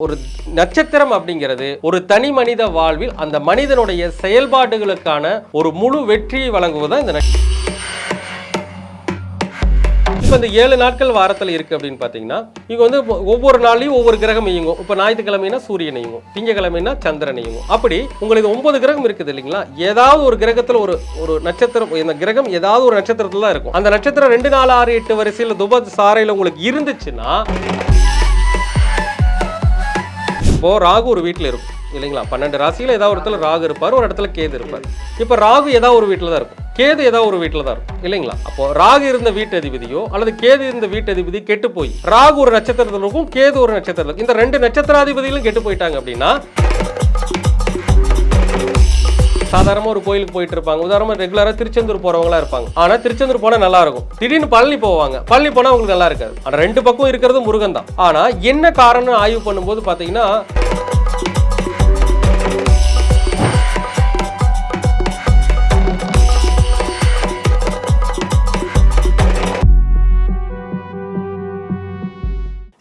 ஒரு நட்சத்திரம் அப்படிங்கிறது ஒரு தனி மனித வாழ்வில் அந்த மனிதனுடைய செயல்பாடுகளுக்கான ஒரு முழு வெற்றியை வழங்குவதுதான் இந்த இப்போ இந்த 7 நாட்கள் வாரத்தில் இருக்குது அப்படின்னு பார்த்தீங்கன்னா இங்கே வந்து ஒவ்வொரு நாளையும் ஒவ்வொரு கிரகம் இயங்கும். இப்போ ஞாயிற்றுக்கிழமைனா சூரியன் இயங்கும், திங்கக்கிழமைனா சந்திரன் இயங்கும். அப்படி உங்களுக்கு 9 கிரகம் இருக்குது இல்லைங்களா? ஏதாவது ஒரு கிரகத்தில் ஒரு நட்சத்திரம், இந்த கிரகம் ஏதாவது ஒரு நட்சத்திரத்தில் தான் இருக்கும். அந்த நட்சத்திரம் 2, 4, 6, 8 வரிசையில் துப சாரையில் உங்களுக்கு இருந்துச்சுன்னா இப்போ ராகு ஒரு வீட்டில் இருக்கும் இல்லைங்களா? 12 ராசியில் ஏதாவது ஒரு இடத்துல ராகு இருப்பார், ஒரு இடத்துல கேது இருப்பார். இப்போ ராகு ஏதாவது ஒரு வீட்டில் தான் இருக்கும், கேது ஏதாவது ஒரு வீட்டில் தான் இருக்கும் இல்லைங்களா? அப்போ ராகு இருந்த வீட்டு அதிபதியோ அல்லது கேது இருந்த வீட்டு அதிபதி கெட்டு போய் ராகு ஒரு நட்சத்திரத்தில் இருக்கும், கேது ஒரு நட்சத்திரத்தில் இருக்கும். இந்த 2 நட்சத்திராதிபதிகளும் கெட்டு போயிட்டாங்க அப்படின்னா சாதாரணமாக ஒரு கோயிலுக்கு போயிட்டு இருப்பாங்க. உதாரணமாக ரெகுலராக திருச்செந்தூர் போறவங்களா இருப்பாங்க. ஆனால் திருச்செந்தூர் போனால் நல்லா இருக்கும். திடீர்னு பழனி போவாங்க, பழனி போனால் உங்களுக்கு நல்லா இருக்காது. ஆனால் 2 பக்கம் இருக்கிறது முருகன் தான். ஆனால் என்ன காரணம் ஆய்வு பண்ணும்போது பார்த்தீங்கன்னா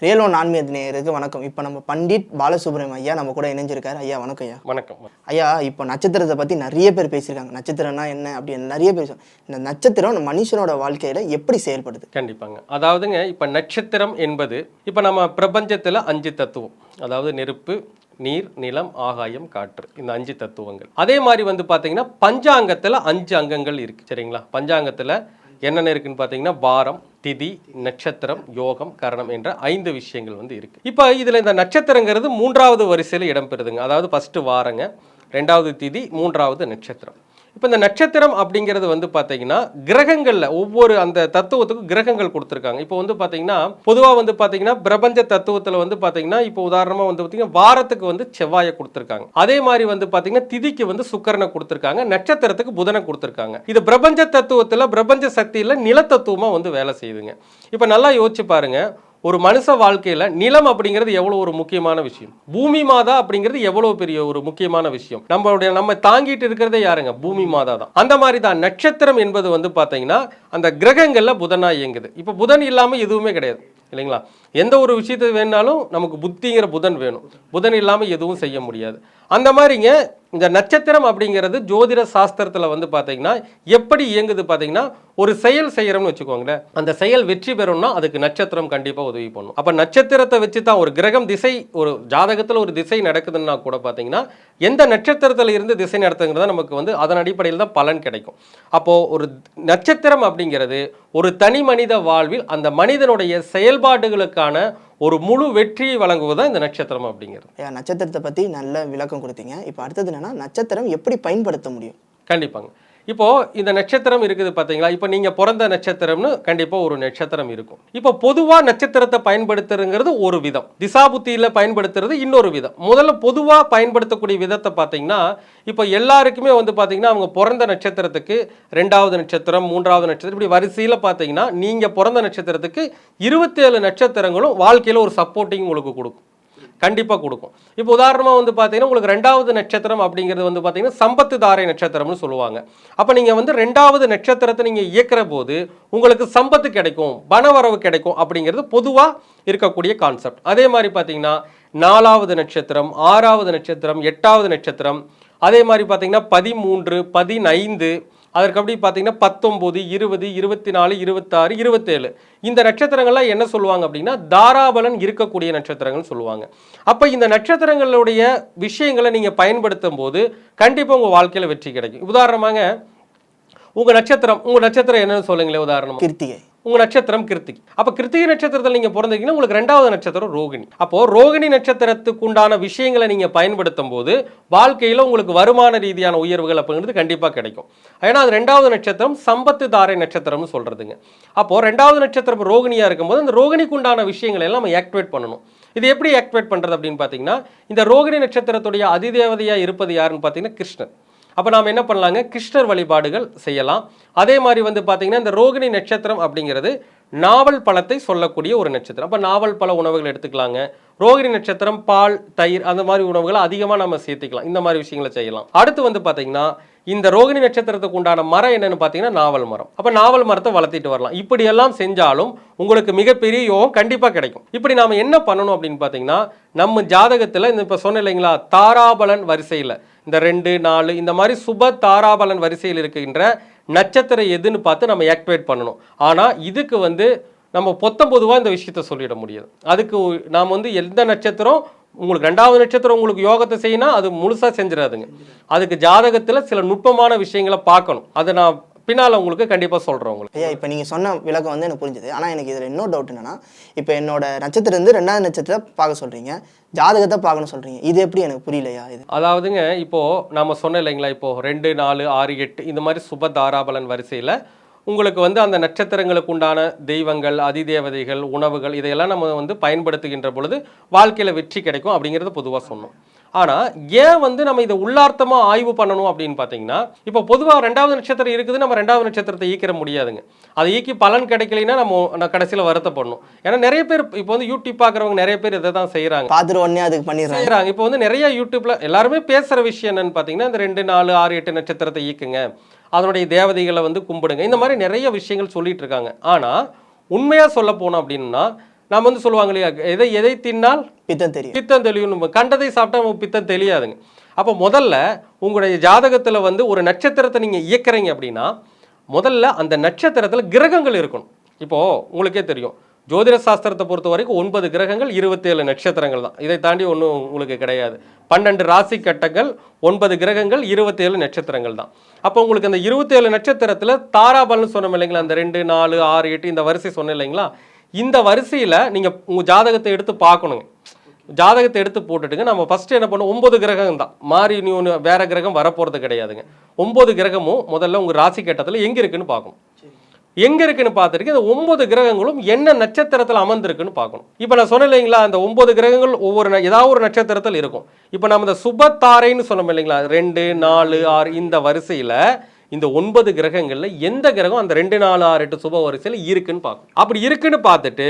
ரியல் ஒன் ஆன்மீக நேயருக்கு வணக்கம். இப்போ நம்ம பண்டிட் பாலசுப்ரமணியம் ஐயா நம்ம கூட இணைஞ்சிருக்காரு. ஐயா வணக்கம். ஐயா வணக்கம். ஐயா, இப்போ நட்சத்திரத்தை பற்றி நிறைய பேர் பேசியிருக்காங்க. நட்சத்திரம்னா என்ன அப்படின்னு நிறைய பேர். இந்த நட்சத்திரம் மனுஷனோட வாழ்க்கையில எப்படி செயல்படுது? கண்டிப்பாங்க. அதாவதுங்க, இப்போ நட்சத்திரம் என்பது இப்போ நம்ம பிரபஞ்சத்தில் 5 தத்துவம், அதாவது நெருப்பு, நீர், நிலம், ஆகாயம், காற்று, இந்த 5 தத்துவங்கள். அதே மாதிரி வந்து பார்த்தீங்கன்னா பஞ்சாங்கத்தில் 5 அங்கங்கள் இருக்கு சரிங்களா? பஞ்சாங்கத்தில் என்னென்ன இருக்குன்னு பார்த்தீங்கன்னா வாரம், திதி, நட்சத்திரம், யோகம், கரணம் என்ற 5 விஷயங்கள் வந்து இருக்கு. இப்போ இதில் இந்த நட்சத்திரங்கிறது 3வது வரிசையில் இடம்பெறுதுங்க. அதாவது ஃபர்ஸ்ட் வாரங்க, 2வது திதி, 3வது நட்சத்திரம். இப்போ இந்த நட்சத்திரம் அப்படிங்கிறது வந்து பார்த்தீங்கன்னா கிரகங்களில் ஒவ்வொரு அந்த தத்துவத்துக்கும் கிரகங்கள் கொடுத்துருக்காங்க. இப்போ வந்து பார்த்தீங்கன்னா பொதுவாக வந்து பார்த்தீங்கன்னா பிரபஞ்ச தத்துவத்தில் வந்து பார்த்தீங்கன்னா இப்போ உதாரணமாக வந்து பார்த்தீங்கன்னா வாரத்துக்கு வந்து செவ்வாயை கொடுத்துருக்காங்க. அதே மாதிரி வந்து பார்த்தீங்கன்னா திதிக்கு வந்து சுக்கிரனை கொடுத்துருக்காங்க, நட்சத்திரத்துக்கு புதனை கொடுத்துருக்காங்க. இது பிரபஞ்ச தத்துவத்தில் பிரபஞ்ச சக்தியில் நிலத்தத்துவமாக வந்து வேலை செய்யுதுங்க. இப்போ நல்லா யோசிச்சு பாருங்க, ஒரு மனுஷ வாழ்க்கையில நிலம் அப்படிங்கிறது எவ்வளவு ஒரு முக்கியமான விஷயம், பூமி மாதா அப்படிங்கிறது எவ்வளவு பெரிய ஒரு முக்கியமான விஷயம். நம்ம தாங்கிட்டு இருக்கிறதே யாருங்க? பூமி மாதா தான். அந்த மாதிரி தான் நட்சத்திரம் என்பது வந்து பாத்தீங்கன்னா அந்த கிரகங்கள்ல புதனா இயங்குது. இப்ப புதன் இல்லாம எதுவுமே கிடையாது இல்லைங்களா? எந்த ஒரு விஷயத்தை வேணாலும் நமக்கு புத்திங்கிற புதன் வேணும். புதன் இல்லாமல் எதுவும் செய்ய முடியாது. அந்த மாதிரிங்க இந்த நட்சத்திரம் அப்படிங்கிறது ஜோதிட சாஸ்திரத்தில் வந்து பார்த்தீங்கன்னா எப்படி இயங்குது பார்த்தீங்கன்னா, ஒரு செயல் செய்கிறோம்னு வச்சுக்கோங்களேன், அந்த செயல் வெற்றி பெறணும்னா அதுக்கு நட்சத்திரம் கண்டிப்பாக உதவி பண்ணும். அப்போ நட்சத்திரத்தை வச்சு தான் ஒரு கிரகம் திசை, ஒரு ஜாதகத்தில் ஒரு திசை நடக்குதுன்னா கூட பார்த்தீங்கன்னா எந்த நட்சத்திரத்தில் இருந்து திசை நடத்துங்கிறத நமக்கு வந்து அதன் அடிப்படையில் தான் பலன் கிடைக்கும். அப்போது ஒரு நட்சத்திரம் அப்படிங்கிறது ஒரு தனி மனித வாழ்வில் அந்த மனிதனுடைய செயல்பாடுகளுக்கான ஒரு முழு வெற்றியை வழங்குவதுதான் இந்த நட்சத்திரம் அப்படிங்கிறது. நட்சத்திரத்தை பற்றி நல்ல விளக்கம் கொடுத்தீங்க. இப்போ அடுத்தது என்னன்னா, நட்சத்திரம் எப்படி பயன்படுத்த முடியும்? கண்டிப்பாங்க. இப்போ இந்த நட்சத்திரம் இருக்குது பார்த்தீங்களா? இப்போ நீங்கள் பிறந்த நட்சத்திரம்னு கண்டிப்பாக ஒரு நட்சத்திரம் இருக்கும். இப்போ பொதுவாக நட்சத்திரத்தை பயன்படுத்துறதுங்கிறது ஒரு விதம், திசாபுத்தியில் பயன்படுத்துறது இன்னொரு விதம். முதல்ல பொதுவாக பயன்படுத்தக்கூடிய விதத்தை பார்த்தீங்கன்னா, இப்போ எல்லாருக்குமே வந்து பார்த்தீங்கன்னா அவங்க பிறந்த நட்சத்திரத்துக்கு 2வது நட்சத்திரம், 3வது நட்சத்திரம், இப்படி வரிசையில் பார்த்தீங்கன்னா நீங்கள் பிறந்த நட்சத்திரத்துக்கு 27 நட்சத்திரங்களும் வாழ்க்கையில் ஒரு சப்போர்ட்டிங் உங்களுக்கு கொடுக்கும், கண்டிப்பாக கொடுக்கும். இப்போ உதாரணமாக வந்து பார்த்தீங்கன்னா உங்களுக்கு 2வது நட்சத்திரம் அப்படிங்கிறது வந்து பார்த்தீங்கன்னா சம்பத்து தாரை நட்சத்திரம்னு சொல்லுவாங்க. அப்போ நீங்கள் வந்து 2வது நட்சத்திரத்தை நீங்கள் இயக்கிற போது உங்களுக்கு சம்பத்து கிடைக்கும், பணவரவு கிடைக்கும் அப்படிங்கிறது பொதுவாக இருக்கக்கூடிய கான்செப்ட். அதே மாதிரி பார்த்தீங்கன்னா 4வது நட்சத்திரம், 6வது நட்சத்திரம், 8வது நட்சத்திரம், அதே மாதிரி பார்த்தீங்கன்னா 13, 15, அதற்கு அப்படி பார்த்தீங்கன்னா 19, 20, 24, 26, 27 இந்த நட்சத்திரங்கள்லாம் என்ன சொல்லுவாங்க அப்படின்னா தாராபலன் இருக்கக்கூடிய நட்சத்திரங்கள் சொல்லுவாங்க. அப்போ இந்த நட்சத்திரங்களுடைய விஷயங்களை நீங்கள் பயன்படுத்தும் போது கண்டிப்பாக உங்கள் வாழ்க்கையில் வெற்றி கிடைக்கும். உதாரணமாக உங்கள் நட்சத்திரம் என்னன்னு சொல்லுங்களேன். உதாரணம் கிருத்திகை. உங்கள் நட்சத்திரம் கிருத்திகை. அப்போ கிருத்திகை நட்சத்திரத்தில் நீங்கள் பிறந்தீங்கன்னா உங்களுக்கு 2வது நட்சத்திரம் ரோகிணி. அப்போது ரோகிணி நட்சத்திரத்துக்கு உண்டான விஷயங்களை நீங்கள் பயன்படுத்தும் போது வாழ்க்கையில் உங்களுக்கு வருமான ரீதியான உயர்வுகள் அப்படிங்கிறது கண்டிப்பாக கிடைக்கும். ஏன்னா அது 2வது நட்சத்திரம் சம்பத்து தாரை நட்சத்திரம்னு சொல்கிறதுங்க. அப்போது 2வது நட்சத்திரம் ரோகிணியாக இருக்கும்போது அந்த ரோகிணிக்கு உண்டான விஷயங்களை எல்லாம் நம்ம ஆக்டிவேட் பண்ணணும். இது எப்படி ஆக்டிவேட் பண்ணுறது அப்படின்னு பார்த்தீங்கன்னா, இந்த ரோகிணி நட்சத்திரத்துடைய அதிதேவதையாக இருப்பது யாருன்னு பார்த்தீங்கன்னா கிருஷ்ணர். அப்போ நாம் என்ன பண்ணலாங்க, கிருஷ்ணர் வழிபாடுகள் செய்யலாம். அதே மாதிரி வந்து பார்த்தீங்கன்னா இந்த ரோகிணி நட்சத்திரம் அப்படிங்கிறது நாவல் பழத்தை சொல்லக்கூடிய ஒரு நட்சத்திரம். அப்போ நாவல் பழ உணவுகள் எடுத்துக்கலாங்க. ரோகிணி நட்சத்திரம் பால், தயிர் அந்த மாதிரி உணவுகளை அதிகமாக நம்ம சேர்த்துக்கலாம். இந்த மாதிரி விஷயங்களை செய்யலாம். அடுத்து வந்து பார்த்தீங்கன்னா இந்த ரோகிணி நட்சத்திரத்துக்கு உண்டான மரம் என்னன்னு பார்த்தீங்கன்னா நாவல் மரம். அப்போ நாவல் மரத்தை வளர்த்திட்டு வரலாம். இப்படி எல்லாம் செஞ்சாலும் உங்களுக்கு மிகப்பெரிய யோகம் கண்டிப்பாக கிடைக்கும். இப்படி நாம என்ன பண்ணணும் அப்படின்னு பார்த்தீங்கன்னா நம்ம ஜாதகத்தில் இந்த இப்போ சொன்ன இல்லைங்களா தாராபலன் வரிசையில் இந்த 2, 4 இந்த மாதிரி சுப தாராபலன் வரிசையில் இருக்கின்ற நட்சத்திரம் எதுன்னு பார்த்து நம்ம ஆக்டிவேட் பண்ணணும். ஆனால் இதுக்கு வந்து நம்ம பொதுவாக இந்த விஷயத்த சொல்லிட முடியாது. அதுக்கு நாம் வந்து எந்த நட்சத்திரம் உங்களுக்கு 2வது நட்சத்திரம் உங்களுக்கு யோகத்தை செய்யணும் அது முழுசாக செஞ்சிடாதுங்க. அதுக்கு ஜாதகத்தில் சில நுட்பமான விஷயங்களை பார்க்கணும். அதை நான் பின்னால் உங்களுக்கு கண்டிப்பாக சொல்கிறேன் உங்களுக்கு. ஐயா இப்போ நீங்கள் சொன்ன விளக்கம் வந்து எனக்கு புரிஞ்சுது. ஆனால் எனக்கு இதில் இன்னொரு டவுட் என்னன்னா, இப்போ என்னோட நட்சத்திரம் இருந்து 2வது நட்சத்திரத்தை பார்க்க சொல்கிறீங்க, ஜாதகத்தை பார்க்கணும் சொல்கிறீங்க. இது எப்படி எனக்கு புரியலையா? இது அதாவதுங்க இப்போது நம்ம சொன்ன இல்லைங்களா இப்போது 2, 4, 6, 8 இந்த மாதிரி சுப தாராபலன் வரிசையில் உங்களுக்கு வந்து அந்த நட்சத்திரங்களுக்கு உண்டான தெய்வங்கள், அதிதேவதைகள், உணவுகள் இதையெல்லாம் நம்ம வந்து பயன்படுத்துகின்ற பொழுது வாழ்க்கையில் வெற்றி கிடைக்கும் அப்படிங்கிறத பொதுவாக சொன்னோம். ஆனால் ஏன் வந்து நம்ம இதை உள்ளார்த்தமாக ஆய்வு பண்ணணும் அப்படின்னு பார்த்தீங்கன்னா இப்போ பொதுவாக 2வது நட்சத்திரம் இருக்குது, நம்ம 2வது நட்சத்திரத்தை ஈக்கிற முடியாதுங்க. அதை ஈக்கி பலன் கிடைக்கலைன்னா நம்ம கடைசியில் வருத்தப்படணும். ஏன்னா நிறைய பேர் இப்போ வந்து யூடியூப் பார்க்குறவங்க நிறைய பேர் இதை தான் செய்கிறாங்க. பார்த்துட்டு உடனே அதுக்கு பண்ணிடுறாங்க. இப்போ வந்து நிறைய யூடியூப்ல எல்லாருமே பேசுகிற விஷயம் என்னன்னு பார்த்தீங்கன்னா இந்த 2, 4, 6, 8 நட்சத்திரத்தை ஈக்குங்க, அதனுடைய தேவதைகளை வந்து கும்பிடுங்க, இந்த மாதிரி நிறைய விஷயங்கள் சொல்லிட்டு இருக்காங்க. ஆனால் உண்மையாக சொல்ல போனோம் அப்படின்னா நம்ம வந்து சொல்லுவாங்க இல்லையா எதை தின்னால் பித்தம் தெளியும், கண்டதை சாப்பிட்டா நமக்கு பித்தம் தெரியாதுங்க. அப்போ முதல்ல உங்களுடைய ஜாதகத்தில் வந்து ஒரு நட்சத்திரத்தை நீங்கள் இயக்குறீங்க அப்படின்னா முதல்ல அந்த நட்சத்திரத்தில் கிரகங்கள் இருக்கணும். இப்போது உங்களுக்கே தெரியும் ஜோதிட சாஸ்திரத்தை பொறுத்த வரைக்கும் 9 கிரகங்கள் 27 நட்சத்திரங்கள் தான். இதை தாண்டி ஒன்றும் உங்களுக்கு கிடையாது. 12 ராசி கட்டங்கள், 9 கிரகங்கள், 27 நட்சத்திரங்கள் தான். அப்போ உங்களுக்கு அந்த 27 நட்சத்திரத்தில் தாராபலன் சொன்னோம் இல்லைங்களா, அந்த 2, 4, 6, 8 இந்த வரிசை சொன்னேன் இல்லைங்களா, இந்த வரிசையில் நீங்கள் உங்கள் ஜாதகத்தை எடுத்து பார்க்கணுங்க. ஜாதகத்தை எடுத்து போட்டுட்டுங்க நம்ம ஃபஸ்ட்டு என்ன பண்ணுவோம், 9 கிரகம் தான் மாறி நீ ஒன்று வேற கிரகம் வரப்போகிறது கிடையாதுங்க. 9 கிரகமும் முதல்ல உங்கள் ராசி கட்டத்தில் எங்கே இருக்குன்னு பார்க்கணும். எங்கே இருக்குன்னு பார்த்துருக்கு இந்த 9 கிரகங்களும் என்ன நட்சத்திரத்தில் அமர்ந்திருக்குன்னு பார்க்கணும். இப்போ நான் சொன்னேன் இல்லைங்களா அந்த 9 கிரகங்கள் ஏதாவது ஒரு நட்சத்திரத்தில் இருக்கும். இப்போ நம்ம இந்த சுபத்தாரைன்னு சொன்னோம் இல்லைங்களா 2, 4, 6 இந்த வரிசையில் இந்த 9 கிரகங்களில் எந்த கிரகம் அந்த 2, 4, 6, 8 சுப வரிசையில் இருக்குன்னு பார்க்கணும். அப்படி இருக்குன்னு பார்த்துட்டு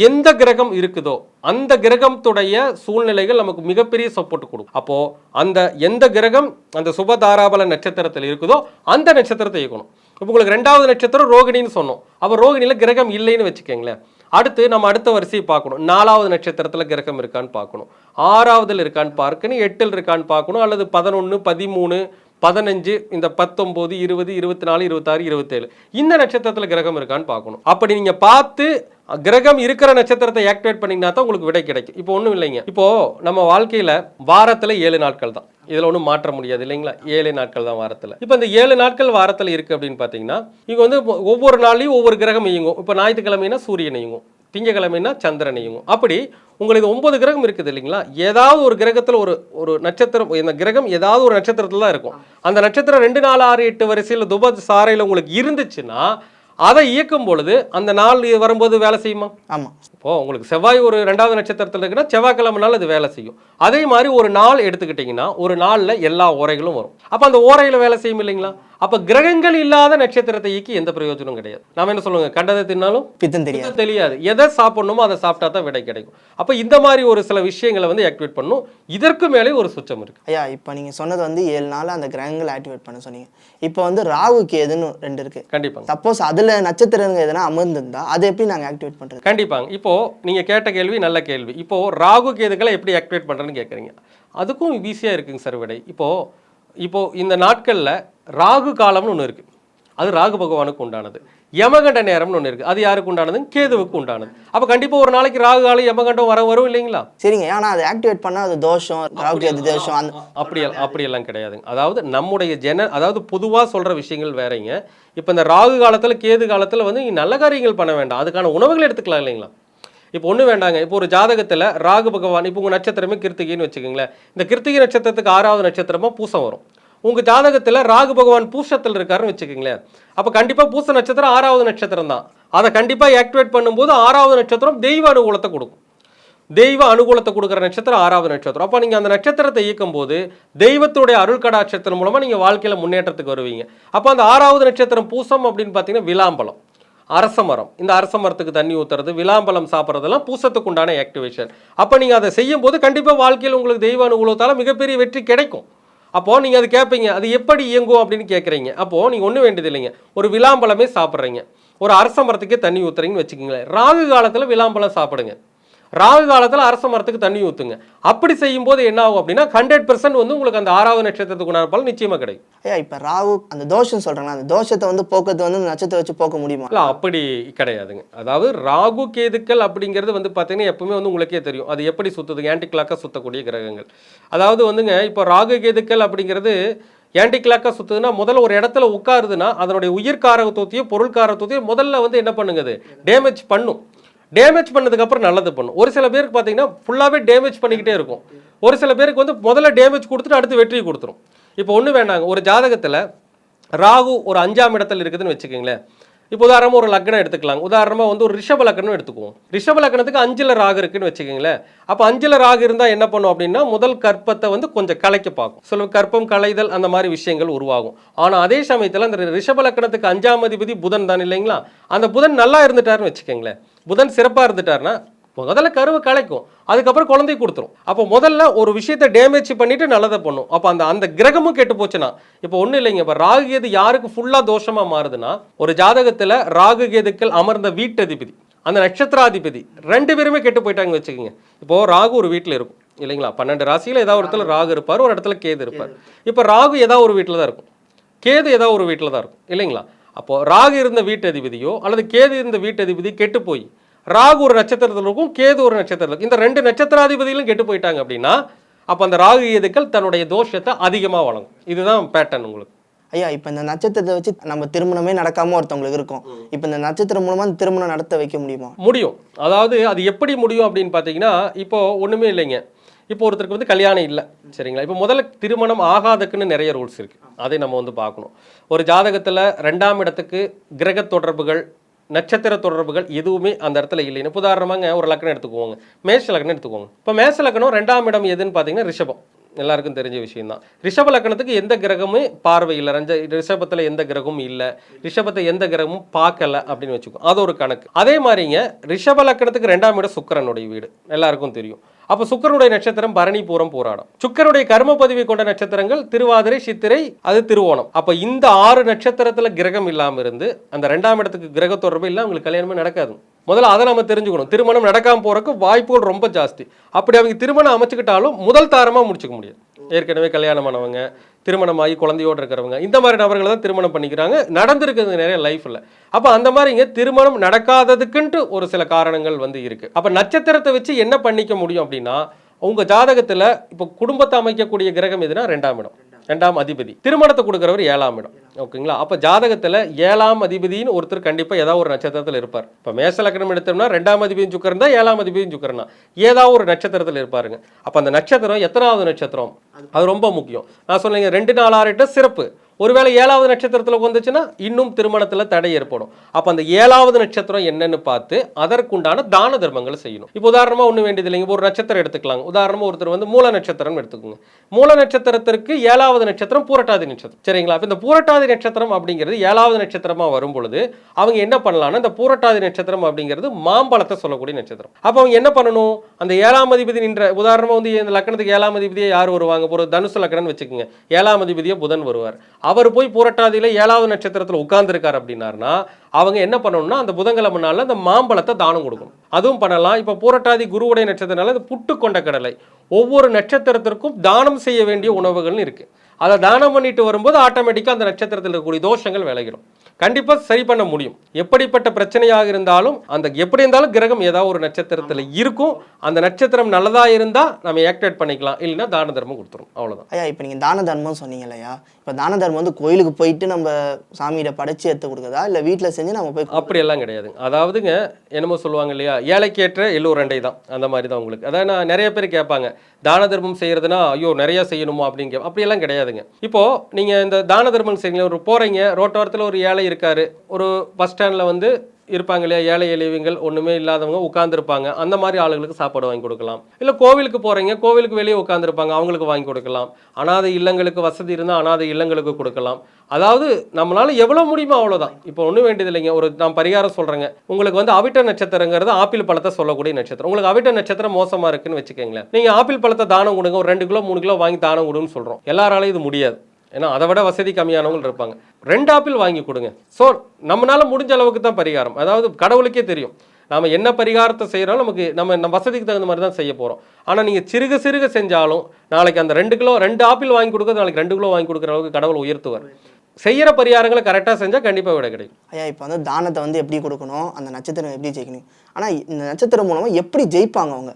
எந்த கிரகம் இருக்குதோ அந்த கிரகத்துடைய சூழ்நிலைகள் நமக்கு மிகப்பெரிய சப்போர்ட் கொடுக்கும். அப்போ அந்த எந்த கிரகம் அந்த சுபதாராபல நட்சத்திரத்தில் இருக்குதோ அந்த நட்சத்திரத்தை இயக்கணும். இப்போ உங்களுக்கு 2வது நட்சத்திரம் ரோகிணின்னு சொன்னோம். அப்போ ரோகிணியில் கிரகம் இல்லைன்னு வச்சுக்கோங்களேன். அடுத்து நம்ம அடுத்த வரிசையை பார்க்கணும். 4வது நட்சத்திரத்தில் கிரகம் இருக்கான்னு பார்க்கணும், 6வதுல இருக்கான்னு பார்க்கணும், 8ல் இருக்கான்னு பார்க்கணும், அல்லது 11, 13, 15 இந்த 19, 20, 24, 26, 27 இந்த நட்சத்திரத்தில் கிரகம் இருக்கான்னு பார்க்கணும். அப்படி நீங்க பார்த்து கிரகம் இருக்கிற நட்சத்திரத்தை ஆக்டிவேட் பண்ணீங்கன்னா தான் உங்களுக்கு விடை கிடைக்கும். இப்போ ஒன்றும் இல்லைங்க, இப்போ நம்ம வாழ்க்கையில வாரத்தில் 7 நாட்கள் தான், இதில் ஒன்றும் மாற்ற முடியாது இல்லைங்களா, 7 நாட்கள் தான் வாரத்தில். இப்போ இந்த 7 நாட்கள் வாரத்தில் இருக்குது அப்படின்னு பார்த்தீங்கன்னா இங்கே வந்து ஒவ்வொரு நாளையும் ஒவ்வொரு கிரகம் இயங்கும். இப்போ ஞாயிற்றுக்கிழமைனா சூரியன் இயங்கும், திங்கக்கிழமைனா சந்திரன் இயங்கும். அப்படி உங்களுக்கு 9 கிரகம் இருக்குது இல்லைங்களா, ஏதாவது ஒரு கிரகத்தில் ஒரு நட்சத்திரம், இந்த கிரகம் ஏதாவது ஒரு நட்சத்திரத்தில் தான் இருக்கும். அந்த நட்சத்திரம் 2, 4, 6, 8 வரிசையில் துப சாரையில் உங்களுக்கு இருந்துச்சுன்னா அதை இயக்கும் பொழுது அந்த நாள் வரும்போது வேலை செய்யுமா? ஆமாம். இப்போ உங்களுக்கு செவ்வாய் ஒரு 2வது நட்சத்திரத்தில் இருக்குன்னா செவ்வாய்க்கிழமை நாள் அது வேலை செய்யும். அதே மாதிரி ஒரு நாள் எடுத்துக்கிட்டிங்கன்னா ஒரு நாளில் எல்லா ஓரைகளும் வரும். அப்போ அந்த ஓரையில் வேலை செய்யும் இல்லைங்களா. அப்போ கிரகங்கள் இல்லாத நட்சத்திரத்தை ஈக்கி எந்த பிரயோஜனம் கிடையாது. நாம என்ன சொல்லுவாங்க, கண்டதை தின்னாலும் பித்தம் தெரியாது. எதை சாப்பிடணுமோ அதை சாப்பிட்டா தான் விடை கிடைக்கும். அப்போ இந்த மாதிரி ஒரு சில விஷயங்களை வந்து ஆக்டிவேட் பண்ணணும். இதற்கு மேலே ஒரு சுச்சம் இருக்கு. ஐயா இப்போ நீங்கள் சொன்னது வந்து 7 நாள் அந்த கிரகங்களை ஆக்டிவேட் பண்ண சொன்னீங்க. இப்போ வந்து ராகு கேதுன்னு 2 இருக்கு. கண்டிப்பாக சப்போஸ் அதில் நட்சத்திரங்கள் எதனா அமர்ந்திருந்தா அதை எப்படி நாங்கள் ஆக்டிவேட் பண்ணுறது? கண்டிப்பாங்க. இப்போ நீங்க கேட்ட கேள்வி நல்ல கேள்வி. இப்போ ராகு கேதுகளை எப்படி ஆக்டிவேட் பண்றேன்னு கேட்குறீங்க. அதுக்கும் ஈஸியாக இருக்குங்க சார் விடை. இப்போ இந்த நாட்களில் ராகு காலம்னு ஒன்று இருக்குது, அது ராகு பகவானுக்கு உண்டானது. யமகண்ட நேரம்னு ஒன்று இருக்குது, அது யாருக்கு உண்டானது, கேதுவுக்கு உண்டானது. அப்போ கண்டிப்பாக ஒரு நாளைக்கு ராகு காலம் யமகண்டம் வரும் இல்லைங்களா. சரிங்க, ஆனால் அதை ஆக்டிவேட் பண்ணால் அது தோஷம், ராகு கேது தோஷம் அப்படியெல்லாம் கிடையாதுங்க. அதாவது நம்முடைய அதாவது பொதுவாக சொல்கிற விஷயங்கள் வேறங்க. இப்போ இந்த ராகு காலத்தில் கேது காலத்தில் வந்து நல்ல காரியங்கள் பண்ண வேண்டாம், அதுக்கான உணவுகள் எடுத்துக்கலாம் இல்லைங்களா. இப்போ ஒன்றும் வேண்டாங்க. இப்போ ஒரு ஜாதகத்தில் ராகு பகவான், இப்போ உங்கள் நட்சத்திரமே கிருத்திகைன்னு வச்சுக்கோங்களேன். இந்த கிருத்திகை நட்சத்திரத்துக்கு 6வது நட்சத்திரமாக பூசம் வரும். உங்கள் ஜாதகத்தில் ராகு பகவான் பூசத்தில் இருக்காருன்னு வச்சுக்கோங்களேன். அப்போ கண்டிப்பாக பூச நட்சத்திரம் 6வது நட்சத்திரம் தான். அதை கண்டிப்பாக ஆக்டிவேட் பண்ணும்போது 6வது நட்சத்திரம் தெய்வ அனுகூலத்தை கொடுக்கும். தெய்வ அனுகூலத்தை கொடுக்குற நட்சத்திரம் 6வது நட்சத்திரம். அப்போ நீங்கள் அந்த நட்சத்திரத்தை இயக்கும் போது தெய்வத்துடைய அருள் கடாட்சத்திரம் மூலமாக நீங்கள் வாழ்க்கையில் முன்னேற்றத்துக்கு வருவீங்க. அப்போ அந்த 6வது நட்சத்திரம் பூசம் அப்படின்னு பார்த்தீங்கன்னா விளாம்பலம். அரச மரம், இந்த அரச மரத்துக்கு தண்ணி ஊற்றுறது, விளாம்பழம் சாப்பிட்றதெல்லாம் பூசத்துக்கு உண்டான ஆக்டிவேஷன். அப்போ நீங்கள் அதை செய்யும் போது கண்டிப்பாக வாழ்க்கையில் உங்களுக்கு தெய்வ அனுகூலத்தால் மிகப்பெரிய வெற்றி கிடைக்கும். அப்போது நீங்கள் அது கேட்பீங்க, அது எப்படி இயங்கும் அப்படின்னு கேட்குறீங்க. அப்போது நீங்கள் ஒன்றும் வேண்டியது இல்லைங்க, ஒரு விளாம்பழமே சாப்பிட்றீங்க, ஒரு அரச மரத்துக்கே தண்ணி ஊற்றுறீங்கன்னு வச்சுக்கோங்களேன். ராகு காலத்தில் விளாம்பழம் சாப்பிடுங்க, ராகு காலத்தில் அரச மரத்துக்கு தண்ணி ஊற்றுங்க. அப்படி செய்யும்போது என்ன ஆகும் அப்படின்னா 100% வந்து உங்களுக்கு அந்த 6வது நட்சத்திரத்துக்கு உண்டான பலன் நிச்சயமாக கிடைக்கும். ஐயா இப்போ ராகு அந்த தோஷம் சொல்கிறாங்களா, அந்த தோஷத்தை வந்து போக்குறது வந்து இந்த நட்சத்திரம் வச்சு போக்க முடியுமா? இல்லை, அப்படி கிடையாதுங்க. அதாவது ராகு கேதுக்கள் அப்படிங்கிறது வந்து பார்த்தீங்கன்னா எப்பவுமே வந்து உங்களுக்கே தெரியும் அது எப்படி சுற்றுது, ஆன்டி கிளாக்காக சுற்றக்கூடிய கிரகங்கள். அதாவது வந்துங்க இப்போ ராகு கேதுக்கள் அப்படிங்கிறது ஆன்டி கிளாக்காக சுற்றுதுன்னா முதல்ல ஒரு இடத்துல உட்காருதுன்னா அதனுடைய உயிர்காரகத்துவத்தையும் பொருள்காரகத்துவத்தையும் முதல்ல வந்து என்ன பண்ணுங்க, டேமேஜ் பண்ணும். டேமேஜ் பண்ணதுக்கப்புறம் நல்லது பண்ணும். ஒரு சில பேருக்கு பார்த்தீங்கன்னா ஃபுல்லாகவே டேமேஜ் பண்ணிக்கிட்டே இருக்கும். ஒரு சில பேருக்கு வந்து முதல்ல டேமேஜ் கொடுத்துட்டு அடுத்து வெற்றி கொடுத்துரும். இப்போ ஒன்று வேண்டாங்க, ஒரு ஜாதகத்தில் ராகு ஒரு 5ஆம் இடத்துல இருக்குதுன்னு வச்சுக்கோங்களேன். இப்போ உதாரணமாக ஒரு லக்னம் எடுத்துக்கலாம். உதாரணமாக வந்து ஒரு ரிஷப லக்னம் எடுத்துக்குவோம். ரிஷப லக்னத்துக்கு 5ல் ராகு இருக்குன்னு வச்சுக்கோங்களேன். அப்போ 5ல் ராகு இருந்தால் என்ன பண்ணும் அப்படின்னா முதல் கற்பத்தை வந்து கொஞ்சம் கலைக்க பார்க்கும். சில கற்பம் கலைதல் அந்த மாதிரி விஷயங்கள் உருவாகும். ஆனால் அதே சமயத்தில் அந்த ரிஷப லக்னத்துக்கு 5ஆம் அதிபதி புதன் தான் இல்லைங்களா, அந்த புதன் நல்லா இருந்துட்டாருன்னு வச்சுக்கோங்களேன், புதன் சிறப்பாக இருந்துட்டாருன்னா முதல்ல கருவை கலைக்கும், அதுக்கப்புறம் குழந்தை கொடுத்துரும். அப்போ முதல்ல ஒரு விஷயத்தை டேமேஜ் பண்ணிட்டு நல்லதை பண்ணும். அப்போ அந்த கிரகமும் கெட்டு போச்சுன்னா இப்போ ஒன்றும் இல்லைங்க. இப்போ ராகு கேது யாருக்கு ஃபுல்லாக தோஷமாக மாறுதுன்னா ஒரு ஜாதகத்தில் ராகு கேதுக்கள் அமர்ந்த வீட்டதிபதி அந்த நட்சத்திராதிபதி 2 பேருமே கெட்டு போயிட்டாங்கன்னு வச்சுக்கோங்க. இப்போது ராகு ஒரு வீட்டில் இருக்கும் இல்லைங்களா, 12 ராசியில் ஏதாவது ஒரு இடத்துல ராகு இருப்பார், ஒரு இடத்துல கேது இருப்பார். இப்போ ராகு ஏதாவது ஒரு வீட்டில் தான் இருக்கும், கேது ஏதாவது ஒரு வீட்டில் தான் இருக்கும் இல்லைங்களா. அப்போது ராகு இருந்த வீட்டதிபதியோ அல்லது கேது இருந்த வீட்டதிபதி கெட்டு போய் ராகு ஒரு நட்சத்திரத்தில் இருக்கும், கேது ஒரு நட்சத்திரத்தில், இந்த 2 நட்சத்திராதிபதிகளும் கெட்டு போயிட்டாங்க அப்படின்னா அப்போ அந்த ராகு கேதுக்கள் தன்னுடைய தோஷத்தை அதிகமாக வழங்கும். இதுதான் பேட்டர்ன் உங்களுக்கு. ஐயா இப்போ இந்த நட்சத்திரத்தை வச்சு நம்ம திருமணமே நடக்காமல் ஒருத்தவங்களுக்கு இருக்கும், இப்போ இந்த நட்சத்திரம் மூலமாக அந்த திருமணம் நடத்த வைக்க முடியுமா? முடியும். அதாவது அது எப்படி முடியும் அப்படின்னு பார்த்தீங்கன்னா இப்போ ஒன்றுமே இல்லைங்க. இப்போ ஒருத்தருக்கு வந்து கல்யாணம் இல்லை சரிங்களா, இப்போ முதல்ல திருமணம் ஆகாதக்குன்னு நிறைய ரூல்ஸ் இருக்குது, அதை நம்ம வந்து பார்க்கணும். ஒரு ஜாதகத்தில் 2ஆம் இடத்துக்கு கிரக தொடர்புகள் நட்சத்திர தொடர்புகள் எதுவுமே அந்த இடத்துல இல்லைன்னு உதாரணமாக ஒரு லக்னம் எடுத்துக்குவோங்க, மேஷ லக்னம் எடுத்துக்கோங்க. இப்போ மேஷ லக்னம் 2ஆம் இடம் எதுன்னு பார்த்தீங்கன்னா ரிஷபம், எல்லாருக்கும் தெரிஞ்ச விஷயம் தான். ரிஷப லக்னத்துக்கு எந்த கிரகமும் பார்வை இல்லை, ரிஷபத்தில் எந்த கிரகமும் இல்லை, ரிஷபத்தை எந்த கிரகமும் பார்க்கல அப்படின்னு வச்சுக்கோ, அது ஒரு கணக்கு. அதே மாதிரிங்க ரிஷப லக்னத்துக்கு 2ஆம் இடம் சுக்கிரனுடைய வீடு, எல்லாருக்கும் தெரியும். அப்போ சுக்கிரனுடைய நட்சத்திரம் பரணி பூரம் போராடம். சுக்கிரனுடைய கர்ம பதிவை கொண்ட நட்சத்திரங்கள் திருவாதிரை சித்திரை அது திருவோணம். அப்போ இந்த 6 நட்சத்திரத்தில் கிரகம் இல்லாமல் இருந்து அந்த 2ஆம் இடத்துக்கு கிரக தொடர்பு இல்லை, அவங்களுக்கு கல்யாணமே நடக்காது. முதல்ல அதை நம்ம தெரிஞ்சுக்கணும். திருமணம் நடக்காமல் போறதுக்கு வாய்ப்புகள் ரொம்ப ஜாஸ்தி. அப்படி அவங்க திருமணம் அமைச்சுக்கிட்டாலும் முதல் தாரமாக முடிச்சுக்க முடியாது. ஏற்கனவே கல்யாணமானவங்க, திருமணமாகி குழந்தையோடு இருக்கிறவங்க, இந்த மாதிரி நபர்களை தான் திருமணம் பண்ணிக்கிறாங்க, நடந்திருக்குது நிறைய லைஃப்பில். அப்போ அந்த மாதிரிங்க திருமணம் நடக்காததுக்குன்ட்டு ஒரு சில காரணங்கள் வந்து இருக்குது. அப்போ நட்சத்திரத்தை வச்சு என்ன பண்ணிக்க முடியும் அப்படின்னா உங்கள் ஜாதகத்தில் இப்போ குடும்பத்தை அமைக்கக்கூடிய கிரகம் எதுனா 2ஆம் இடம், 2ஆம் அதிபதி. திருமணத்தை கொடுக்குறவர் 7ஆம் இடம். ஓகேங்களா. அப்போ ஜாதகத்தில் 7ஆம் அதிபதினு ஒருத்தர் கண்டிப்பாக ஏதாவது ஒரு நட்சத்திரத்தில் இருப்பார். இப்போ மேஷ லக்னம் எடுத்தோம்னா 2ஆம் அதிபதியும் சுக்கிரன் தான், 7ஆம் அதிபதியும் சுக்கிரன் தான், ஏதாவது ஒரு நட்சத்திரத்தில் இருப்பாருங்க. அப்போ அந்த நட்சத்திரம் எத்தனாவது நட்சத்திரம் அது ரொம்ப முக்கியம். நான் சொன்னீங்க 2 4 6 8 சிறப்பு. ஒருவேளை 7ஆவது நட்சத்திரத்தில் வந்துச்சுன்னா இன்னும் திருமணத்தில் தடை ஏற்படும். அப்போ அந்த 7ஆவது நட்சத்திரம் என்னன்னு பார்த்து அதற்குண்டான தான தர்மங்களை செய்யணும். இப்போ உதாரணமாக ஒன்றும் வேண்டியது இல்லைங்க, ஒரு நட்சத்திரம் எடுத்துக்கலாங்க. உதாரணமாக ஒருத்தர் வந்து மூல நட்சத்திரம் எடுத்துக்கோங்க. மூல நட்சத்திரத்திற்கு 7ஆவது நட்சத்திரம் பூரட்டாதி நட்சத்திரம் சரிங்களா. இப்போ இந்த பூரட்டாதி நட்சத்திரம் அப்படிங்கிறது 7ஆவது நட்சத்திரமாக வரும் பொழுது அவங்க என்ன பண்ணலாம்னா இந்த பூரட்டாதி நட்சத்திரம் அப்படிங்கிறது மாம்பழத்தை சொல்லக்கூடிய நட்சத்திரம். அப்போ அவங்க என்ன பண்ணணும், அந்த 7ஆம் அதிபதி நின்ற உதாரணமாக வந்து இந்த லக்னத்துக்கு 7ஆம் அதிபதியை யார் வருவாங்க, ஒரு தனுசு லக்னம்னு வச்சுக்கோங்க, 7ஆம் அதிபதியை புதன் வருவார். அவர் போய் பூரட்டாதியில் 7ஆவது நட்சத்திரத்தில் உட்கார்ந்துருக்கார் அப்படின்னாருன்னா அவங்க என்ன பண்ணணும்னா அந்த புதன்கிழமை நாளில் அந்த மாம்பழத்தை தானம் கொடுக்கணும். அதுவும் பண்ணலாம். இப்போ பூரட்டாதி குருவுடைய நட்சத்திரனால இந்த புட்டு கொண்ட கடலை ஒவ்வொரு நட்சத்திரத்திற்கும் தானம் செய்ய வேண்டிய உணவுகள்னு இருக்குது. அதை தானம் பண்ணிட்டு வரும்போது ஆட்டோமேட்டிக்காக அந்த நட்சத்திரத்தில் இருக்கக்கூடிய தோஷங்கள் விலகிடும். கண்டிப்பாக சரி பண்ண முடியும். எப்படிப்பட்ட பிரச்சனையாக இருந்தாலும் அந்த எப்படி இருந்தாலும் கிரகம் ஏதாவது ஒரு நட்சத்திரத்தில் இருக்கும். அந்த நட்சத்திரம் நல்லதாக இருந்தால் நம்ம ஆக்டிவேட் பண்ணிக்கலாம், இல்லைன்னா தான தர்மம் கொடுத்துரும், அவ்வளோதான். ஐயா இப்போ நீங்கள் தான தர்மம் சொன்னீங்க இல்லையா, இப்போ தான தர்மம் வந்து கோயிலுக்கு போயிட்டு நம்ம சாமியிட படைச்சு எடுத்து கொடுக்குறதா இல்லை வீட்டில் செஞ்சு நம்ம போய்? அப்படியெல்லாம் கிடையாதுங்க. அதாவதுங்க என்னமோ சொல்லுவாங்க இல்லையா, ஏழைக்கேற்ற எல்லோர் ரெண்டை தான், அந்த மாதிரி தான் உங்களுக்கு. அதாவது நான் நிறைய பேர் கேட்பாங்க தான தர்மம் செய்யறதுனா ஐயோ நிறைய செய்யணுமா அப்படின்னு. அப்படியெல்லாம் கிடையாதுங்க. இப்போ நீங்கள் இந்த தான தர்மம் செய்யுங்க, ஒரு போகிறீங்க ரோட்டோரத்தில் ஒரு ஏழை இருக்காரு, ஒரு பஸ் ஸ்டாண்டில் வந்து இருப்பாங்க இல்லையா, ஏழை எளியவங்கள் ஒன்றுமே இல்லாதவங்க உட்காந்துருப்பாங்க, அந்த மாதிரி ஆளுங்களுக்கு சாப்பாடு வாங்கி கொடுக்கலாம். இல்லை கோவிலுக்கு போகிறீங்க, கோவிலுக்கு வெளியே உட்காந்துருப்பாங்க, அவங்களுக்கு வாங்கி கொடுக்கலாம். அனாதை இல்லங்களுக்கு வசதி இருந்தால் அனாதை இல்லங்களுக்கு கொடுக்கலாம். அதாவது நம்மளால எவ்வளோ முடியுமோ அவ்வளோதான். இப்போ ஒன்றும் வேண்டியது இல்லைங்க. ஒரு நான் பரிகாரம் சொல்கிறேங்க, உங்களுக்கு வந்து அவிட்ட நட்சத்திரங்கிறது ஆப்பிள் பழத்தை சொல்லக்கூடிய நட்சத்திரம். உங்களுக்கு அவிட்ட நட்சத்திரம் மோசமாக இருக்குன்னு வச்சுக்கோங்களேன், நீங்கள் ஆப்பிள் பழத்தை தானம் கொடுங்க, ஒரு 2 கிலோ 3 கிலோ வாங்கி தானம் கொடுன்னு சொல்கிறோம். எல்லாராலையும் இது முடியாது, ஏன்னா அதை விட வசதி கம்மியானவங்க இருப்பாங்க. 2 ஆப்பிள் வாங்கி கொடுங்க. ஸோ நம்மளால முடிஞ்ச அளவுக்கு தான் பரிகாரம். அதாவது கடவுளுக்கே தெரியும் நாம் என்ன பரிகாரத்தை செய்கிறோம், நம்ம வசதிக்கு தகுந்த மாதிரி தான் செய்ய போகிறோம். ஆனால் நீங்கள் சிறுக சிறுக செஞ்சாலும் நாளைக்கு அந்த 2 ஆப்பிள் வாங்கி கொடுக்குறது நாளைக்கு 2 கிலோ வாங்கி கொடுக்குற அளவுக்கு கடவுள் உயர்த்துவார். செய்கிற பரிகாரங்களை கரெக்டாக செஞ்சால் கண்டிப்பாக விட கிடைக்கும். ஐயா இப்போ வந்து தானத்தை வந்து எப்படி கொடுக்கணும், அந்த நட்சத்திரம் எப்படி ஜெயிக்கணும், ஆனால் இந்த நட்சத்திரம் மூலமாக எப்படி ஜெயிப்பாங்க, அவங்க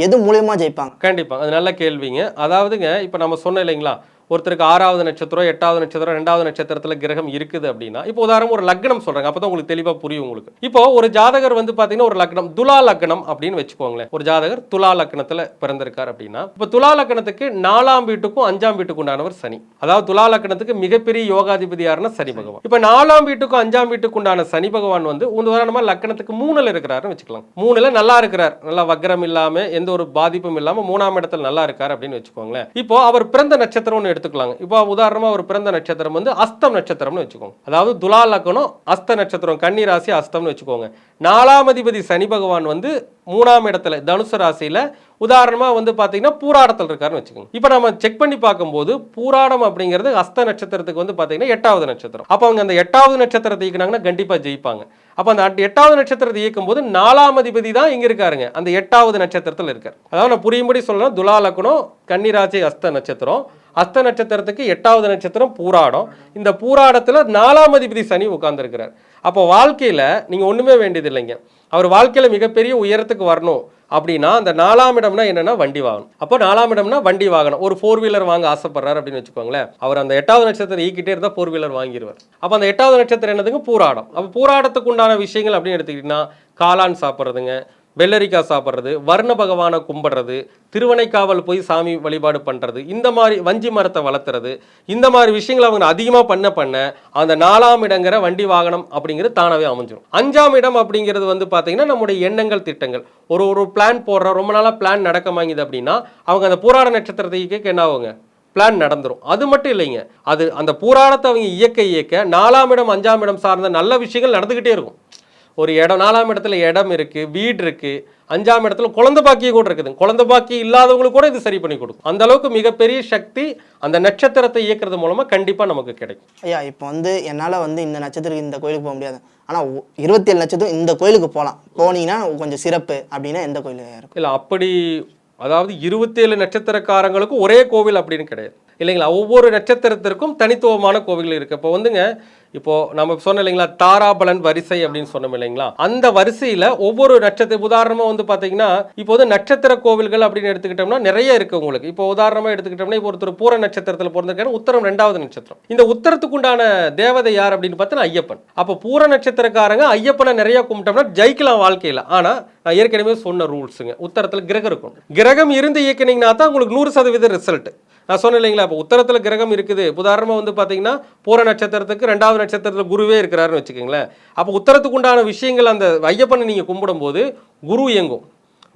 எது மூலயமா ஜெயிப்பாங்க? கண்டிப்பாக அது நல்ல கேள்விங்க. அதாவதுங்க இப்போ நம்ம சொன்னோம் இல்லைங்களா, ஒருத்தருக்கு 6வது நட்சத்திரம் 8வது நட்சத்திரம் 2வது நட்சத்திரத்தில் கிரகம் இருக்குது அப்படின்னா, இப்போ உதாரணம் ஒரு லக்னம் சொல்கிறாங்க, அப்போ தான் உங்களுக்கு தெளிவாக புரியும். உங்களுக்கு இப்போ ஒரு ஜாதகர் வந்து பார்த்தீங்கன்னா ஒரு லக்னம் துலா லக்னம் அப்படின்னு வச்சுக்கோங்களேன். ஒரு ஜாதகர் துலா லக்னத்தில் பிறந்திருக்கார் அப்படின்னா, இப்போ துலா லக்னத்துக்கு 4ஆம் வீட்டுக்கும் 5ஆம் வீட்டுக்கு உண்டானவர் சனி. அதாவது துலா லக்னத்துக்கு மிகப்பெரிய யோகாதிபதி யாருன்னா சனி பகவான். இப்போ 4ஆம் வீட்டுக்கும் 5ஆம் வீட்டுக்கு உண்டான சனி பகவான் வந்து உதாரணமாக லக்னத்துக்கு 3ல் இருக்கிறாருன்னு வச்சுக்கலாம். 3ல் நல்லா இருக்கிறார், நல்லா வக்ரம் இல்லாமல் எந்த ஒரு பாதிப்பும் இல்லாமல் 3ஆம் இடத்துல நல்லா இருக்கார் அப்படின்னு வச்சுக்கோங்களேன். இப்போ அவர் பிறந்த நட்சத்திரம்னு எடுத்துக்கலாங்க. இப்போ உதாரணமா ஒரு பிறந்த நட்சத்திரம் வந்து அஸ்தம் நட்சத்திரம்னு வச்சுக்கோங்க. அதாவது துலா லக்னம் அஸ்த நட்சத்திரம், கன்னி ராசி அஸ்தம்னு வச்சுக்கோங்க. 4ஆம் அதிபதி சனி பகவான் வந்து 3ஆம் இடத்துல தனுசு ராசியில உதாரணமா வந்து பாத்தீங்கன்னா பூராடத்தில் இருக்காருன்னு வச்சுக்கோங்க. இப்போ நம்ம செக் பண்ணி பார்க்கும்போது பூராடம் அப்படிங்கிறது அஸ்த நட்சத்திரத்துக்கு வந்து பாத்தீங்கன்னா 8வது நட்சத்திரம். அப்போ அவங்க அந்த 8வது நட்சத்திரத்தை இயக்குனாங்கன்னா கண்டிப்பா ஜெயிப்பாங்க. அப்போ அந்த 8வது நட்சத்திரத்தை இயக்கும் போது 4ஆம் அதிபதி தான் இங்க இருக்காருங்க, அந்த 8வது நட்சத்திரத்தில் இருக்காரு. அதாவது நான் புரியும்படி சொல்லணும், துலா லக்னம் கன்னி ராசி அஸ்த நட்சத்திரம், அஸ்த நட்சத்திரத்துக்கு 8வது நட்சத்திரம் பூராடம். இந்த பூராடத்துல 4ஆம் அதிபதி சனி உட்கார்ந்து இருக்கிறார். அப்போ வாழ்க்கையில நீங்க ஒண்ணுமே வேண்டியது இல்லைங்க, அவர் வாழ்க்கையில மிகப்பெரிய உயரத்துக்கு வரணும் அப்படின்னா அந்த 4ஆம் இடம்னா என்னன்னா வண்டி வாகனம். அப்போ 4ஆம் இடம்னா வண்டி வாகனம். ஒரு 4 வீலர் வாங்க ஆசைப்படுறாரு அப்படின்னு வச்சுக்கோங்களேன், அவர் அந்த 8வது நட்சத்திரம் ஈக்கிட்டே இருந்தால் 4 வீலர் வாங்கிடுவார். அப்போ அந்த 8வது நட்சத்திரம் என்னதுங்க, பூராடம். அப்போ பூராடத்துக்கு உண்டான விஷயங்கள் அப்படின்னு எடுத்துக்கிட்டீங்கன்னா காளான் சாப்பிட்றதுங்க, வெள்ளரிக்காய் சாப்பிட்றது, வர்ண பகவானை கும்பிடுறது, திருவனைக்காவல் போய் சாமி வழிபாடு பண்ணுறது, இந்த மாதிரி வஞ்சி மரத்தை வளர்த்துறது, இந்த மாதிரி விஷயங்களை அவங்க அதிகமாக பண்ண அந்த 4ஆம் இடங்கிற வண்டி வாகனம் அப்படிங்கிறது தானாகவே அமைஞ்சிடும். 5ஆம் இடம் அப்படிங்கிறது வந்து பார்த்தீங்கன்னா நம்முடைய எண்ணங்கள் திட்டங்கள். ஒரு பிளான் போடுற ரொம்ப நாளாக பிளான் நடக்க வாங்கிது அப்படின்னா அவங்க அந்த பூராட நட்சத்திரத்துக்கு என்ன ஆகுங்க, பிளான் நடந்துடும். அது மட்டும் இல்லைங்க, அது அந்த பூராடத்தை அவங்க இயக்க 4ஆம் இடம் 5ஆம் இடம் சார்ந்த நல்ல விஷயங்கள் நடந்துக்கிட்டே இருக்கும். ஒரு இடம் 4ஆம் இடத்துல இடம் இருக்கு, வீடு இருக்கு, 5ஆம் இடத்துல குழந்தை பாக்கியம் கூட இருக்குது. குழந்தை பாக்கியம் இல்லாதவங்களுக்கு கூட இது சரி பண்ணி கொடுக்கும். அந்த அளவுக்கு மிகப்பெரிய சக்தி அந்த நட்சத்திரத்தை இயக்கிறது மூலமா கண்டிப்பா நமக்கு கிடைக்கும். ஐயா இப்போ வந்து என்னால் வந்து இந்த நட்சத்திரத்துக்கு இந்த கோயிலுக்கு போக முடியாது, ஆனால் 27 நட்சத்திரம் இந்த கோயிலுக்கு போகலாம், போனீங்கன்னா கொஞ்சம் சிறப்பு அப்படின்னா எந்த கோயில் இருக்கும்? இல்லை அப்படி, அதாவது 27 நட்சத்திரக்காரங்களுக்கும் ஒரே கோவில் அப்படின்னு கிடையாது இல்லைங்களா. ஒவ்வொரு நட்சத்திரத்திற்கும் தனித்துவமான கோவில்கள் இருக்கு. இப்போ வந்துங்க, இப்போ நம்ம சொன்னோம் இல்லைங்களா தாராபலன் வரிசை அப்படின்னு சொன்னோம் இல்லைங்களா, அந்த வரிசையில ஒவ்வொரு நட்சத்திர உதாரணமா வந்து பாத்தீங்கன்னா இப்போ வந்து நட்சத்திர கோவில்கள் அப்படின்னு எடுத்துக்கிட்டோம்னா நிறைய இருக்கு உங்களுக்கு. இப்போ உதாரணமா எடுத்துக்கிட்டோம்னா இப்போ ஒருத்தர் பூர நட்சத்திரத்தில் பிறந்திருக்காரு, உத்தரம் 2வது நட்சத்திரம். இந்த உத்தரத்துக்கு உண்டான தேவதை யார் அப்படின்னு பார்த்தா ஐயப்பன். அப்போ பூர நட்சத்திரக்காரங்க ஐயப்பனை நிறைய கும்பிட்டோம்னா ஜெயிக்கலாம் வாழ்க்கையில. ஆனா நான் ஏற்கனவே சொன்ன ரூல்ஸுங்க, உத்தரத்துல கிரகம் இருக்கும், கிரகம் இருந்து இயக்கினீங்கன்னா தான் உங்களுக்கு 100% ரிசல்ட். நான் சொன்னேன் இல்லைங்களா, இப்போ உத்தரத்தில் கிரகம் இருக்குது, உதாரணமாக வந்து பார்த்தீங்கன்னா பூர நட்சத்திரத்துக்கு 2வது நட்சத்திரத்தில் குருவே இருக்கிறாருன்னு வச்சுக்கோங்களேன். அப்போ உத்தரத்துக்கு உண்டான விஷயங்கள் அந்த ஐயப்பனை நீங்கள் கும்பிடும்போது குரு இயங்கும்,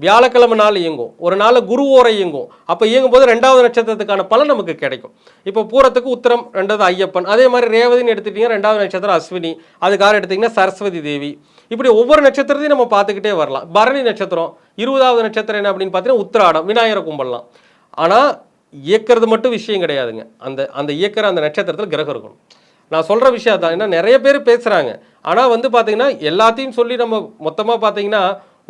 வியாழக்கிழமை நாள் இயங்கும், ஒரு நாள் குரு ஓரை இயங்கும். அப்போ இயங்கும் போது 2வது நட்சத்திரத்துக்கான பலன் நமக்கு கிடைக்கும். இப்போ பூரத்துக்கு உத்தரம், 2வது ஐயப்பன். அதே மாதிரி ரேவதின்னு எடுத்துட்டீங்கன்னா 2வது நட்சத்திரம் அஸ்வினி, அதுக்காக எடுத்திங்கன்னா சரஸ்வதி தேவி. இப்படி ஒவ்வொரு நட்சத்திரத்தையும் நம்ம பார்த்துக்கிட்டே வரலாம். பரணி நட்சத்திரம் 20வது நட்சத்திரம் என்ன அப்படின்னு பார்த்தீங்கன்னா உத்திராடம், விநாயகரை கும்பிடலாம். ஆனால் இயக்கிறது மட்டும் விஷயம் கிடையாதுங்க, அந்த இயக்கிற அந்த நட்சத்திரத்தில் கிரகம் இருக்கணும். நான் சொல்கிற விஷயம் தான். ஏன்னா நிறைய பேர் பேசுகிறாங்க, ஆனால் வந்து பார்த்தீங்கன்னா எல்லாத்தையும் சொல்லி நம்ம மொத்தமாக பார்த்தீங்கன்னா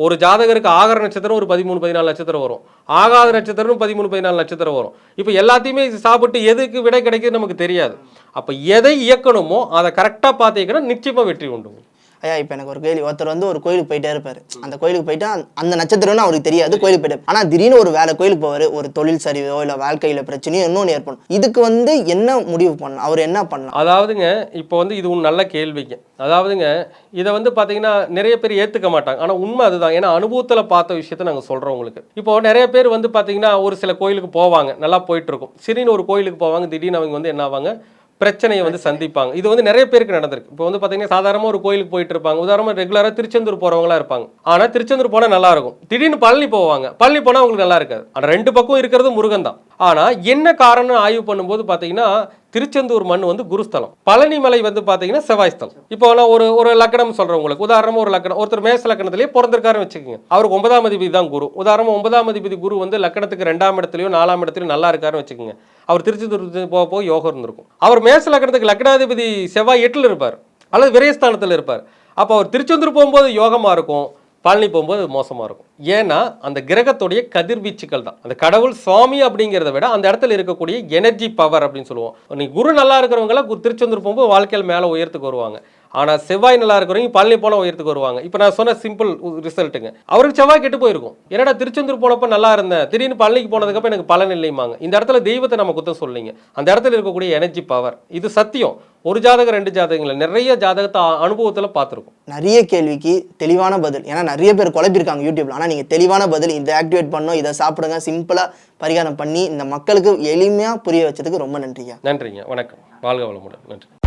ஒரு ஜாதகருக்கு ஆகார நட்சத்திரம் ஒரு 13-14 நட்சத்திரம் வரும், ஆகாத நட்சத்திரம் 13-14 நட்சத்திரம் வரும். இப்போ எல்லாத்தையுமே சாப்பிட்டு எதுக்கு விடை கிடைக்குது நமக்கு தெரியாது. அப்போ எதை இயக்கணுமோ அதை கரெக்டாக பார்த்து இயக்கணும், நிச்சயமாக வெற்றி உண்டு. ஐயா இப்போ எனக்கு ஒரு கேள்வி, ஒருத்தர் வந்து ஒரு கோயிலுக்கு போயிட்டே இருப்பார், அந்த கோயிலுக்கு போயிட்டா அந்த நட்சத்திரம்னு அவருக்கு தெரியாது, கோயிலுக்கு போயிட்டு ஆனால் திடீர்னு ஒரு வேலை கோயிலுக்கு போவார், ஒரு தொழில் சரிவோ இல்லை வாழ்க்கையில் பிரச்சனையோ இன்னொன்று ஏற்படும். இதுக்கு வந்து என்ன முடிவு பண்ணலாம், அவர் என்ன பண்ணலாம்? அதாவதுங்க இப்போ வந்து இது நல்ல கேள்விங்க. அதாவதுங்க இதை வந்து பார்த்தீங்கன்னா நிறைய பேர் ஏற்றுக்க மாட்டாங்க, ஆனால் உண்மை அதுதான். ஏன்னா அனுபவத்தில் பார்த்த விஷயத்த நாங்கள் சொல்கிறோம் உங்களுக்கு. இப்போ நிறைய பேர் வந்து பார்த்தீங்கன்னா ஒரு சில கோயிலுக்கு போவாங்க, நல்லா போயிட்டு இருக்கும், சரின்னு ஒரு கோயிலுக்கு போவாங்க, திடீர்னு அவங்க வந்து என்ன ஆவாங்க, பிரச்சனையை வந்து சந்திப்பாங்க. இது வந்து நிறைய பேருக்கு நடந்திருக்கு. இப்போ வந்து பார்த்தீங்கன்னா சாதாரணமாக ஒரு கோயிலுக்கு போயிட்டு இருப்பாங்க. உதாரணமாக ரெகுலராக திருச்செந்தூர் போகிறவங்களா இருப்பாங்க. ஆனால் திருச்செந்தூர் போனால் நல்லா இருக்கும். திடீர்னு பழனி போவாங்க. பழனி போனால் அவங்களுக்கு நல்லா இருக்காது. ஆனால் ரெண்டு பக்கம் இருக்கிறது முருகன் தான். ஆனால் என்ன காரணம் ஆய்வு பண்ணும்போது பார்த்தீங்கன்னா திருச்செந்தூர் மண் வந்து குருஸ்தலம், பழனி மலை வந்து பார்த்தீங்கன்னா செவ்வாய் ஸ்தலம். இப்போ நான் ஒரு லக்கணம் சொல்கிறேன் உங்களுக்கு. உதாரணமாக ஒரு லக்கணம், ஒருத்தர் மேச லக்கணத்திலேயே பிறந்திருக்காருன்னு வச்சுக்கோங்க. அவருக்கு 9ஆம் அதிபதி தான் குரு. உதாரணமாக 9ஆம் அதிபதி குரு வந்து லக்கணத்துக்கு 2ஆம் இடத்துலையோ 4ஆம் இடத்துலையும் நல்லா இருக்காருன்னு வச்சுக்கோங்க. அவர் திருச்செந்தூர் போக யோகம் இருந்திருக்கும். அவர் மேச லக்கணத்துக்கு லக்கணாதிபதி செவ்வாய் 8ல் இருப்பார் அல்லது விரயஸ்தானத்தில் இருப்பார். அப்போ அவர் திருச்செந்தூர் போகும்போது யோகமாக இருக்கும், பழனி போகும்போது மோசமாக இருக்கும். ஏன்னா அந்த கிரகத்துடைய கதிர்வீச்சுக்கள் தான். அந்த கடவுள் சுவாமி அப்படிங்கிறத விட அந்த இடத்துல இருக்கக்கூடிய எனர்ஜி பவர் அப்படின்னு சொல்லுவோம். நீ குரு நல்லா இருக்கிறவங்களாம் திருச்செந்தூர் போகும்போது வாழ்க்கையில் மேலே உயரத்துக்கு வருவாங்க. ஆனால் செவ்வாய் நல்லா இருக்கிறவங்க பழனி போனால் உயரத்துக்கு வருவாங்க. இப்போ நான் சொன்ன சிம்பிள் ரிசல்ட்டுங்க. அவருக்கு செவ்வாய் கெட்டு போயிருக்கும். என்னடா திருச்செந்தூர் போனப்போ நல்லா இருந்தேன், திடீர்னு பழனிக்கு போனதுக்கப்புறம் எனக்கு பலன் இல்லைமாங்க. இந்த இடத்துல தெய்வத்தை நம்ம குத்தம் சொல்லிங்க. அந்த இடத்துல இருக்கக்கூடிய எனர்ஜி பவர், இது சத்தியம். ஒரு ஜாதகம் 2 ஜாதகங்கள் நிறைய ஜாதகத்தை அனுபவத்தில் பார்த்துருக்கும். நிறைய கேள்விக்கு தெளிவான பதில். ஏன்னா நிறைய பேர் குழப்பிருக்காங்க யூடியூப்ல. ஆனால் நீங்கள் தெளிவான பதில், இதை ஆக்டிவேட் பண்ணோம், இதை சாப்பிடுங்க, சிம்பிளாக பரிகாரம் பண்ணி இந்த மக்களுக்கு எளிமையாக புரிய வச்சதுக்கு ரொம்ப நன்றிங்க. நன்றிங்க, வணக்கம், வாழ்க வளமுடன். நன்றி.